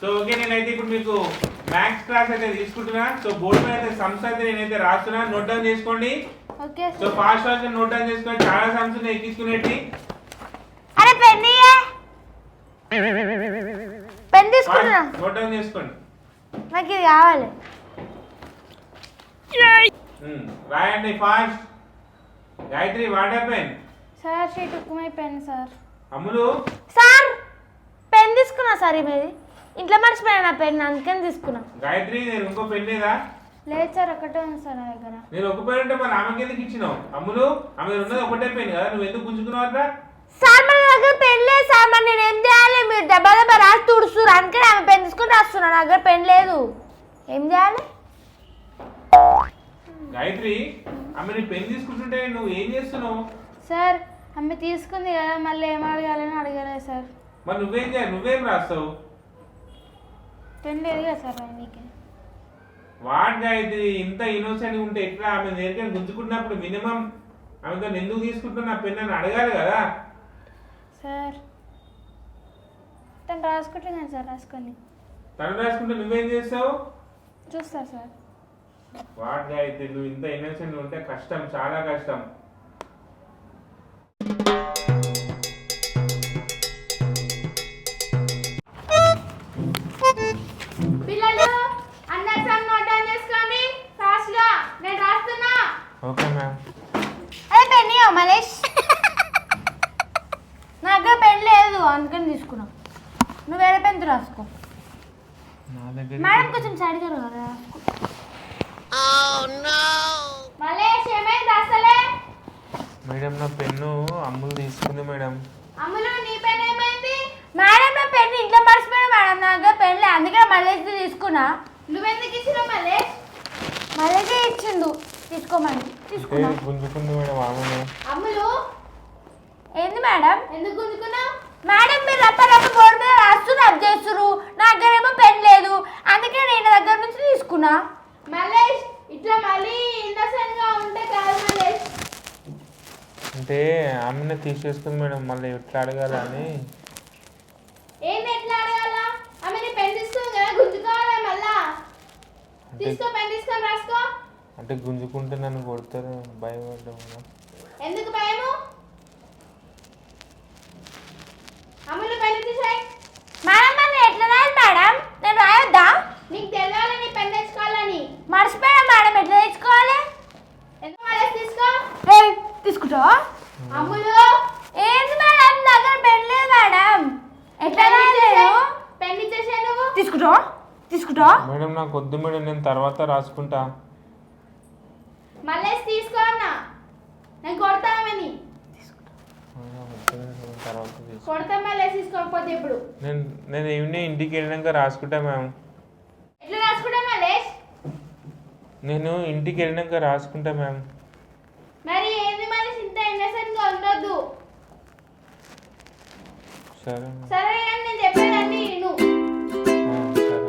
So okay, నేనైతే ఇప్పుడు మీకు మ్యాథ్స్ క్లాస్ అయితే తీసుకుంటున్నా. సో బోర్డు మీద అయితే సమ్స్ అయితే నేనైతే రాస్తున్నా, నోట్ డౌన్ చేసుకోండి. ఓకే సో ఫాస్ట్ గా నోట్ డౌన్ చేసుకోండి. చాలా సమ్స్ ఉన్నాయి ఎక్కించుకునేటి. అరే పెన్ పెన్ తీసుకుంటున్నా, నోట్ డౌన్ చేసుకోండి. నాకు ఇది కావాలి. రాయండి fast. Gayatri what happen? Sir she took my pen sir. Ammulu sir pen తీసుకున్నా సార్, మీది ఇంట్లో మర్చిపోయా నా పెన్, అందుకని తీసుకున్నా. గాయత్రి నేను ఇంకో పెన్ లేదా? లేదు సార్, ఒకటే ఉంది సార్ నా దగ్గర. నేను ఒక పెన్ అంటే మరి ఆమెకి ఎందుకు ఇచ్చినావు? అమ్ములు ఆమె ఉన్నది ఒకటే పెన్ కదా, నువ్వు ఎందుకు గుంజుకున్నావు అట్లా? సార్ మన దగ్గర పెన్ లేదు సార్, మరి నేను ఏం చేయాలి? మీరు డబ్బా డబ్బా రాసి తుడుస్తున్నారు, అందుకని ఆమె పెన్ తీసుకుని రాస్తున్నా. నా దగ్గర పెన్ లేదు, ఏం చేయాలి? గాయత్రి ఆమె నీ పెన్ తీసుకుంటుంటే నువ్వు ఏం చేస్తున్నావు? సార్ ఆమె తీసుకుంది కదా, మళ్ళీ ఏం అడగాలని అడగలేదు సార్. మరి నువ్వేం చేయాలి? నువ్వేం రాస్తావు? పెన్ లేదు కదా సార్ నీకే. వాట్ గాయత్రి, ఇంత ఇన్నోసెంట్ ఉంటే ఎట్లా? ఆమె దగ్గర గుంజుకున్నప్పుడు మినిమం ఆమెతో ఎందుకు తీసుకుంటున్నా పెన్ అని అడగాలి కదా. సార్ తను రాసుకుంటున్నాను సార్, రాసుకొని. తను రాసుకుంటే నువ్వేం చేస్తావు? చూస్తా సార్. వాట్ గాయత్రి, నువ్వు ఇంత ఇన్నోసెంట్ ఉంటే కష్టం, చాలా కష్టం. పిల్లలు అందరూ సమ్ నోట్ డౌన్ చేసుకోండి ఫాస్ట్ గా, నేను రాస్తున్నా. Okay ma'am. అదే పెన్ ఇవ్వ మలేష్. నాకు పెన్ లేదు, అందుకని తీసుకున్నా. నువ్వు వేరే పెన్తో రాసుకో. మేడం కొంచెం సైడ్ జరగరా, రాసుకో. మలేష్ ఏమైంది అసలే? మేడం నా పెన్ను అమ్ములు తీసుకుంది మేడం. అమ్ములు నీ పెన్ ఏమైంది? మేడం నా పెన్ ఇంట్లో మర్చిపోయాను మేడం, నా దగ్గర పెన్ లేదు, అందుకే మలేష్ తీసుకున్నా. నువ్వెందుకు ఇచ్చినావు మలేష్? మలేషే ఇచ్చిండు, తీసుకోమని తీసుకున్నా. గుంజుకుంది మేడం ఆమెను. అమ్ములు ఏంది మేడం, ఎందుకు గుంజుకున్నావు? మేడం మీరు రప్ప బోర్డు మీద రాస్తున్నారు, అది చేస్తున్నారు, నా దగ్గర ఏమో పెన్ లేదు, అందుకే నేను దగ్గర నుంచి తీసుకున్నా. మలేష్ ఇట్లా మళ్ళీ ఇన్నోసెంట్ గా ఉంటే కాదు మలేష్. అంటే ఆమెనే తీసేసుకుంది మేడం, మళ్ళీ ఎట్లా అడగాలి అని. ఏంది ఎట్లా అడగాలా? ఆమె నీ పెన్ తీసుకుంది కదా, గుంజుకోవాలా మళ్ళా? తీసుకో, పెన్ తీసుకొని రాసుకో. అంటే గుంజుకుంటే నన్ను కొడతారు, భయపడ్డా మేడం. ఎందుకు భయము? అమ్ములు పెన్ తీసేయ్. మేడం మరి ఎట్లా రాయాలి మేడం? నేను రాయొద్దా? నీకు తెలియాలి నీ పెన్ తెచ్చుకోవాలని. మర్చిపోయా మేడం, ఎట్లా తెచ్చుకోవాలి? ఎంత మళ్ళీ తీసుకో. తీసుకుంటావా? అమ్ములు ఏంది మేడం, దగ్గర పెన్ లేదు మేడం, ఎట్లా రాయలేదు? పెన్ ఇచ్చేసే నువ్వు. తీసుకుంటావా? తీసుకుంటావా? మేడం నాకు వద్దు మేడం, నేను తర్వాత రాసుకుంటా. మళ్ళీ తీసుకో అన్న, నేను కొడతామని. కొడతా మళ్ళీ తీసుకోకపోతే ఇప్పుడు. నేను ఈవినింగ్ ఇంటికి వెళ్ళినాక రాసుకుంటా మ్యామ్. ఎట్లా రాసుకుంటా మలేష్? నేను ఇంటికి వెళ్ళినాక రాసుకుంటా మ్యామ్. మరి ఏంది మరి ఇంత ఇన్నోసెంట్ గా ఉండొద్దు. సరే సరే అని నేను చెప్పేదాన్ని విను. సరే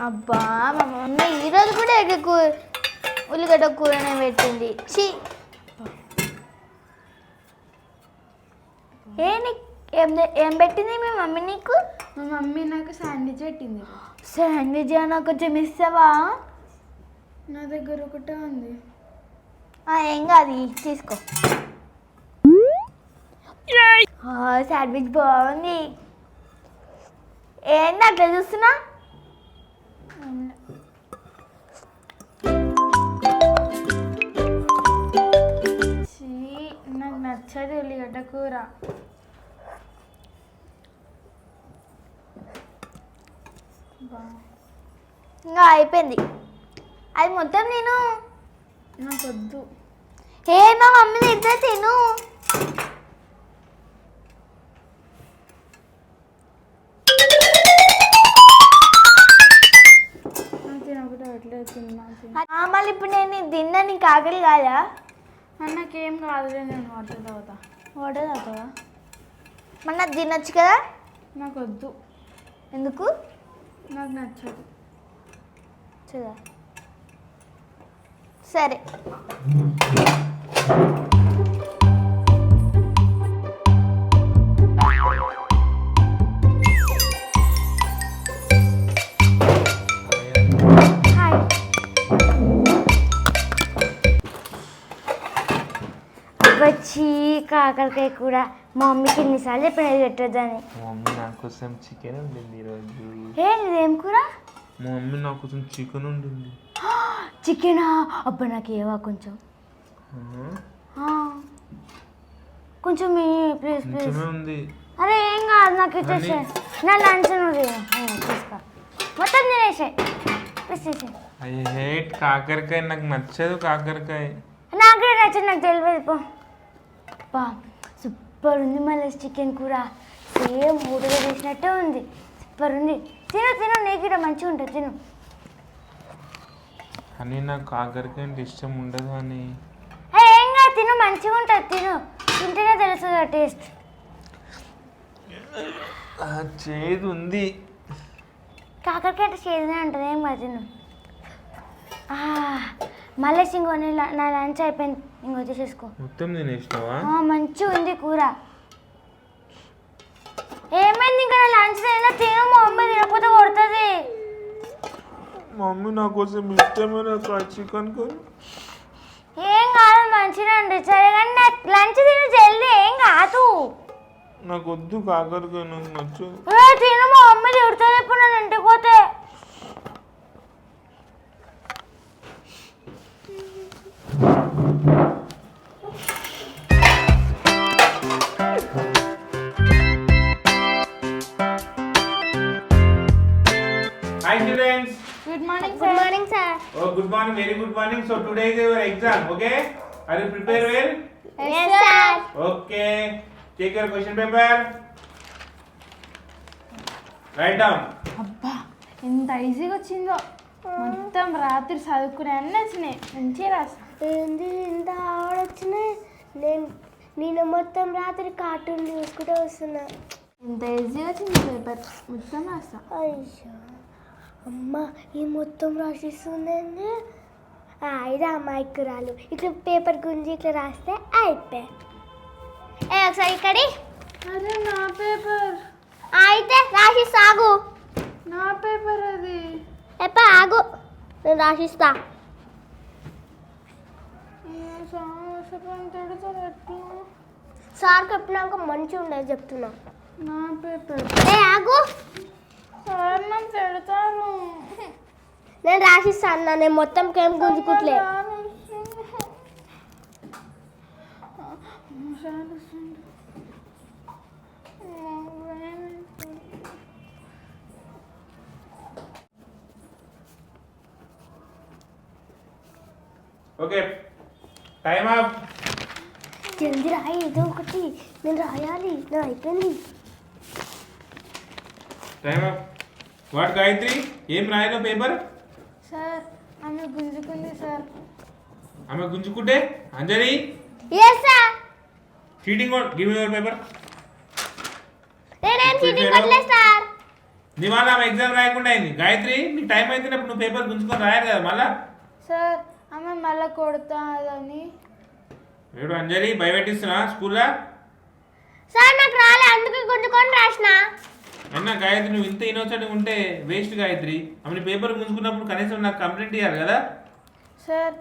అబ్బా మా మమ్మీ ఈరోజు కూడా ఉల్లిగడ్డ కూరనే పెట్టింది. ఛీ, ఏం పెట్టింది మీ మమ్మీ నీకు? మా మమ్మీ నాకు శాండ్విచ్ పెట్టింది. శాండ్విచ్ నాకు కొంచెం ఇస్తావా? నా దగ్గర ఒకటే ఉంది. ఏం కాదు, తీసుకో. శాండ్విచ్ బాగుంది. ఏంది అట్లా చూస్తున్నా? నాకు నచ్చదు ఉల్లిగడ్డ కూర. ఇంకా అయిపోయింది అది మొత్తం. నేను నాకు వద్దు. మా మమ్మీ తింటే తిను. మళ్ళీ ఇప్పుడు నేను తిన్నా, నీకు ఆకలి కాదా? నాకేం కాదు, నేను వాటర్ తాగుతా. వాటర్ తాగుతావా? మరి నాకు తినొచ్చు కదా. నాకు వద్దు. ఎందుకు? నాకు నచ్చదు. చూడ సరే హాయ్. వచ్చి కాకరకాయ కూర మా మమ్మీకి ఎన్నిసార్లు చెప్పిన పెట్టొద్దని. మా మమ్మీ నా కోసం చికెన్ ఉండింది ఈరోజు. ఇదేం కూర? మా మమ్మీ నా కోసం చికెన్ ఉండింది. చికెనా? అబ్బా నాకు ఏవా కొంచెం కొంచెం ప్లీజ్ ప్లీజ్. కొంచెమే ఉంది. అరే ఏం కాదు నాకు ఇచ్చేసే. నా లంచ్ నువ్వు తీసుకో మొత్తం తినేసే ప్లీజ్. ఐ హేట్ కాకరకాయ, నాకు నచ్చదు కాకరకాయ. నాకు కూడా నచ్చదు, నాకు తెలియదు పో. బా సూపర్ ఉంది మళ్ళీ చికెన్ కూర, సేమ్ ఊటగా చేసినట్టే ఉంది, సూపర్ ఉంది. తిను తిను, నీకు కూడా మంచిగా ఉంటుంది, తిను. అని నాకు కాకరకాయ అంటే ఇష్టం ఉండదు అని. ఏం కాదు తిను, మంచిగా ఉంటుంది, తిను. తింటేనే తెలుస్తుంది ఆ టేస్ట్. చేదు ఉంది. కాకరకాయ అంటే చేదునే ఉంటుంది, ఏం కాదు తిను. మళ్ళీ ఇంకో నా లంచ్ అయిపోయింది, ఇంకో తీసేసుకో. మొత్తం తినేసినావా? మంచిగా ఉంది కూర. ఏమైంది ఇంకా నా లంచ్ తిన్నా, తిను. మా మమ్మీ తినకపోతే కొడుతుంది. మా మమ్మీ నా కోసం ఇష్టమైన చికెన్ కర్రీ. ఏం కాదు మంచిగా అండి, సరే కానీ నాకు లంచ్ తిను జల్దీ, ఏం కాదు. నాకు వద్దు కాకరకాయ, నాకు నచ్చదు. తిను, మా మమ్మీ తిడుతుంది ఇప్పుడు నేను ఇంటికి పోతే. Hi students. Good morning good morning sir. Oh, good morning, very good morning. So today is your exam, okay? Are you prepared well? Yes sir. Okay. Take your question paper. Write down. అబ్బా ఎంత ఈజీగా వచ్చిందో. మొత్తం రాత్రి చదువుకునే అన్నీ వచ్చినాయి, మంచిగా రాసా. ఏంది ఇంత ఆడొచ్చినాయి? నేను మొత్తం రాత్రి కార్టూన్ చూసుకుంటూ వస్తున్నా. ఎంత ఈజీగా వచ్చింది పేపర్, మొత్తం రాసా. అయ్యో అమ్మ, ఈ మొత్తం రాసిస్తుందండి. ఇది అమ్మాయికురాలు ఇట్లా పేపర్ గుంజి ఇట్లా రాస్తే అయిపోయి. ఒకసారి ఇక్కడి. అరే నా పేపర్. అయితే రాసి సాగు. నా పేపర్ అది. ఎప్ప ఆగు, నేను రాసిస్తా. సార్ చెప్పినాక మంచిగా ఉండదు చెప్తున్నా. నా పేపర్. ఆగు, సార్ నన్ను పెడతాను. నేను రాసిస్తా అన్నా, నేను మొత్తం కేం గుంజుకుట్లే. Okay. Time up. జల్దీ రాయి, ఏదో ఒకటి నేను రాయాలి, నేను అయిపోయింది. Time up. What Gayatri? ఏం రాయలో పేపర్? సార్ ఆమె గుంజుకుంది సార్. ఆమె గుంజుకుంటే Anjali yes sir. Cheating out. Give me your paper. నేనేం చీటింగ్ కొట్టలేదు సార్. నీ వల్ల ఆమె ఎగ్జామ్ రాయకుండా అయింది. గాయత్రి, నీ టైం అయితేనప్పుడు నువ్వు పేపర్ గుంజుకొని రాయాలి కదా మళ్ళా. సార్ ఆమె మళ్ళీ కొడతాదని. ఏడు అంజలి భయపెట్టిస్తున్నా స్కూల్లో. సార్ నాకు రాలే, అందుకే గుంజుకొని రాసిన. అన్న గాయత్రి, నువ్వు ఇంత ఇన్నోసెంట్గా ఉంటే వేస్ట్ గాయత్రి. ఆమె పేపర్ గుంజుకున్నప్పుడు కనీసం నాకు కంప్లైంట్ ఇవ్వాలి కదా. సార్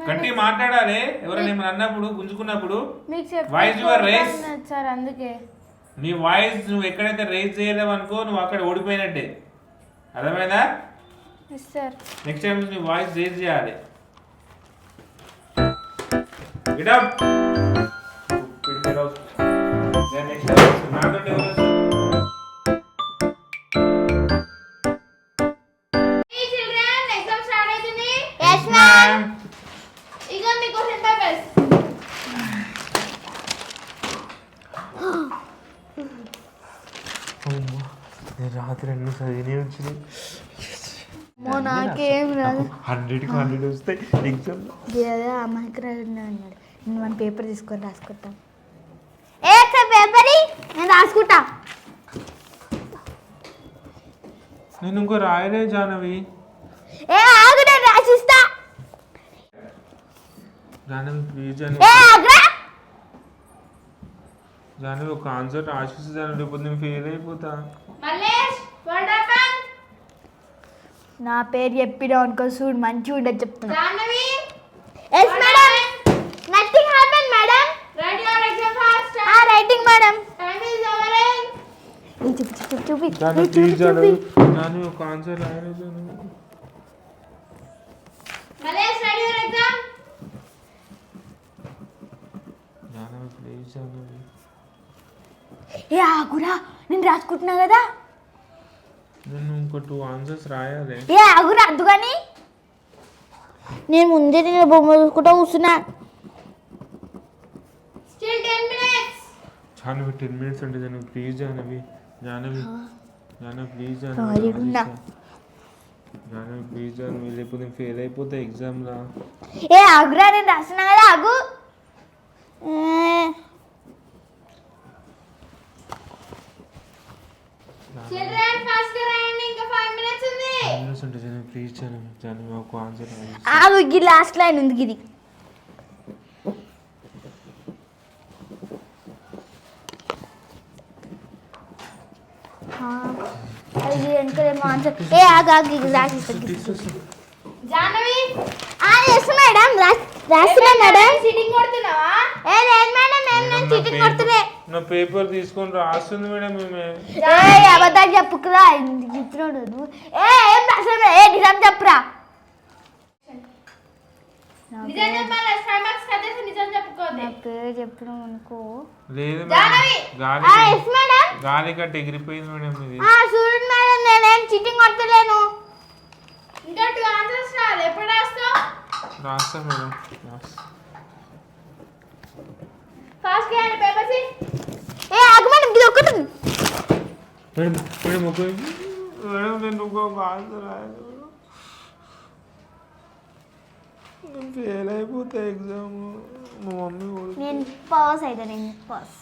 గట్టిగా మాట్లాడాలి ఎవరైనా ఏమైనా అన్నప్పుడు గుంజుకున్నప్పుడు. మీకు వాయిస్ యువర్ రేస్. సార్ అందుకే నీ వాయిస్ నువ్వు ఎక్కడైతే రేస్ చేయలేవు అనుకో, నువ్వు అక్కడ ఓడిపోయినట్టే. అర్థమైందా? Yes sir. నెక్స్ట్ టైం నీ వాయిస్ రేస్ చేయాలి. Get up. Stupid fellows. Then next time, నాతో ఎవరు? Hey children, exam start అవుతుంది. Yes ma'am. ఇగో మీ క్వశ్చన్ పేపర్స్. రాత్రి అన్ని చదివినే వచ్చినాయి. నాకేం రాదు. 100కి 100 వస్తాయి ఎగ్జామ్. అదే అమ్మాయికి అన్నాడు, నేను మన పేపర్ తీసుకొని రాసుకుంటాం. ఏ పేపర్ నేను రాసుకుంటా. నేను ఇంకో రాయలే జానవి. ఏ ఆగు నేను రాసిస్తా. జానవి ప్లీజ్ ఏ ఆగురా. జానవి ఒక ఆన్సర్ రాసిస్తే జానవి లేకపోతే నేను ఫెయిల్ అయిపోతా. Mallesh what happen? నా పేరు చెప్పినా అనుకో చూడు మంచిగా ఉండదు చెప్తున్నా. Jahnavi yes madam. nothing happened madam. write your exam fast. writing madam. time is over. చూపి జానవి ప్లీజ్ జానవి. జానవి ఒక ఆన్సర్ రాయలే Jahnavi. Mallesh write your exam. Jahnavi please Jahnavi. ఏ ఆగురా నేను రాసుకుంటున్నా కదా. నేను ఇంకో 2 ఆన్సర్స్ రాయాలి. ఏ ఆగురా అద్దు కానీ నేను ముందే నేను బొమ్మ చూసుకుంటా కూర్చున్నా. Still 10 minutes. జానవి 10 minutes అంటే Jahnavi please Jahnavi. Jahnavi Jahnavi please Sorry, Jahnavi. ఉన్నా. జానవి ప్లీజ్ జానవి లేకపోతే నేను ఫెయిల్ అయిపోతా ఎగ్జామ్లో. ఏ ఆగురా నేను రాస్తున్నా కదా ఆగు. చిల్డ్రన్ ఫాస్ట్ గా రాయండి ఇంకా 5 minutes ఉంది. అంటే జానవి ప్లీజ్ జానవి. జానవి ఒక ఆన్సర్ రాయాలి. ఆగు ఈ లాస్ట్ లైన్ ఉంది ఇది. అది వెనకలేమో ఆన్సర్. ఏ ఆగు ఆగు ఇది రాసిస్తా. జానవి yes మేడం రాస్తున్నా మేడం. చీటింగ్ కొడుతున్నావా? ఏ లేదు మేడం నేను చీటింగ్ కొడుతున్నా. నా పేపర్ తీసుకొని రాస్తుంది మేడం. మేమే ఏ అబద్ధాలు చెప్పుకురా ఎందుకు ఇస్తున్నాడు నువ్వు. ఏం రాసాను ఏ నిజం చెప్పురా. నిజం చెప్పాలి 5 మార్క్స్ కదేసి నిజం చెప్పుకోవద్దు. నా పేరు చెప్పడం అనుకో. లేదు జానవి గాలి yes మేడం. గాలి కట్ ఎగిరిపోయింది మేడం ఇది. చూడండి మేడం నేనేం చీటింగ్ కొడతలేను. ఇంకా 2 ఆన్సర్స్ రాలే ఎప్పుడు రాస్తావు? రాస్తా మేడం. ఫాస్ట్ గా అనే పేపర్స్ ఏ ఆగు మేడం ఇది ఒకటి. మేడం మేడం ఒక మేడం నేను ఒక ఆన్సర్ రాయాలి. నేను ఫెయిల్ అయిపోతా ఎగ్జామ్. మా మమ్మీ నేను పాస్ అయితే నేను పాస్.